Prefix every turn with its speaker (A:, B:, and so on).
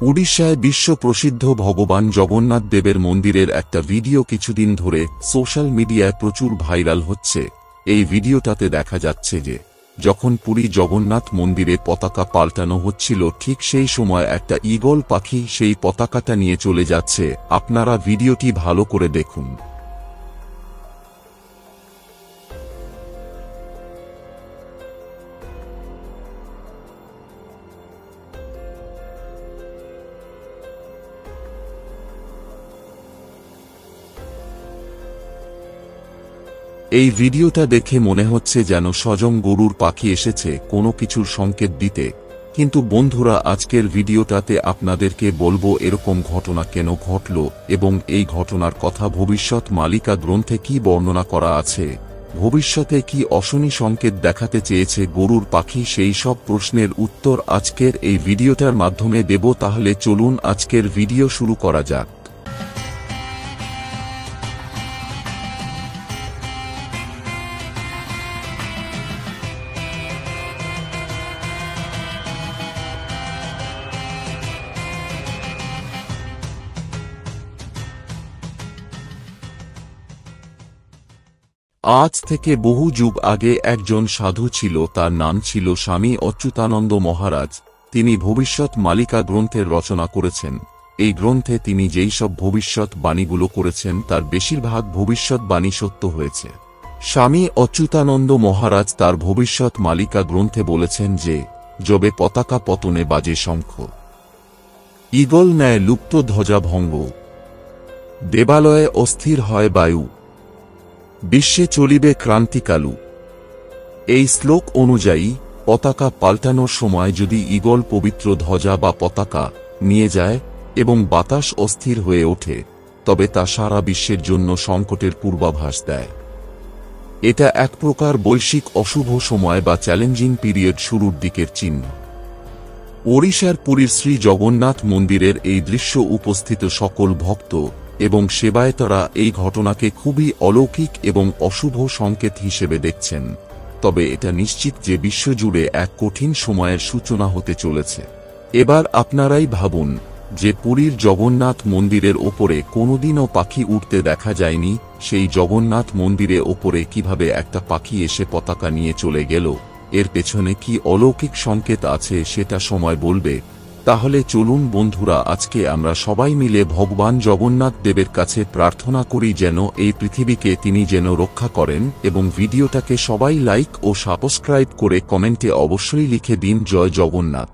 A: উড়িষ্যায় বিশ্ব প্রসিদ্ধ ভগবান জগন্নাথ দেবের মন্দিরের একটা ভিডিও কিছুদিন ধরে সোশ্যাল মিডিয়ায় প্রচুর ভাইরাল হচ্ছে। এই ভিডিওটাতে দেখা যাচ্ছে যে যখন পুরী জগন্নাথ মন্দিরে পতাকা পাল্টানো হচ্ছিল, ঠিক সেই সময় একটা ঈগল পাখি সেই পতাকাটা নিয়ে চলে যাচ্ছে। আপনারা ভিডিওটি ভালো করে দেখুন। এই ভিডিওটা দেখে মনে হচ্ছে যেন স্বয়ং গরুর পাখি এসেছে কোনো কিছুর সংকেত দিতে। কিন্তু বন্ধুরা, আজকের ভিডিওটাতে আপনাদেরকে বলবো এরকম ঘটনা কেন ঘটল এবং এই ঘটনার কথা ভবিষ্যৎ মালিকা গ্রন্থে কি বর্ণনা করা আছে, ভবিষ্যতে কি অশনি সংকেত দেখাতে চেয়েছে গরুর পাখি, সেই সব প্রশ্নের উত্তর আজকের এই ভিডিওটার মাধ্যমে দেব। তাহলে চলুন আজকের ভিডিও শুরু করা যাক। আজ থেকে বহু যুগ আগে একজন সাধু ছিল, তার নাম ছিল স্বামী অচ্যুতানন্দ মহারাজ। তিনি ভবিষ্যৎ মালিকা গ্রন্থের রচনা করেছেন। এই গ্রন্থে তিনি যেই সব ভবিষ্যৎ বাণীগুলো করেছেন তার বেশিরভাগ ভবিষ্যৎ বাণী সত্য হয়েছে। স্বামী অচ্যুতানন্দ মহারাজ তার ভবিষ্যৎ মালিকা গ্রন্থে বলেছেন যে যবে পতাকা পতনে বাজে শঙ্খ, ঈগল ন্যায় লুপ্ত ধ্বজা ভঙ্গ, দেবালয়ে অস্থির হয় বায়ু, বিশ্বে চলিবে ক্রান্তিকালু। এই শ্লোক অনুযায়ী পতাকা পাল্টানোর সময় যদি ঈগল পবিত্র ধ্বজা বা পতাকা নিয়ে যায় এবং বাতাস অস্থির হয়ে ওঠে, তবে তা সারা বিশ্বের জন্য সংকটের পূর্বাভাস দেয়। এটা এক প্রকার বৈশ্বিক অশুভ সময় বা চ্যালেঞ্জিং পিরিয়ড শুরুর দিকের চিহ্ন। ওড়িশার পুরীর শ্রী জগন্নাথ মন্দিরের এই দৃশ্য উপস্থিত সকল ভক্ত এবং সেবায়েতরা এই ঘটনাকে খুবই অলৌকিক এবং অশুভ সংকেত হিসেবে দেখছেন। তবে এটা নিশ্চিত যে বিশ্বজুড়ে এক কঠিন সময়ের সূচনা হতে চলেছে। এবার আপনারাই ভাবুন যে পুরীর জগন্নাথ মন্দিরের ওপরে কোনোদিনও পাখি উঠতে দেখা যায়নি, সেই জগন্নাথ মন্দিরে ওপরে কিভাবে একটা পাখি এসে পতাকা নিয়ে চলে গেল, এর পেছনে কি অলৌকিক সংকেত আছে সেটা সময় বলবে। তাহলে চলুন বন্ধুরা, আজকে আমরা সবাই মিলে ভগবান জগন্নাথ দেবের কাছে প্রার্থনা করি যেন এই পৃথিবীকে তিনি যেন রক্ষা করেন। এবং ভিডিওটাকে সবাই লাইক ও সাবস্ক্রাইব করে কমেন্টে অবশ্যই লিখে দিন জয় জগন্নাথ।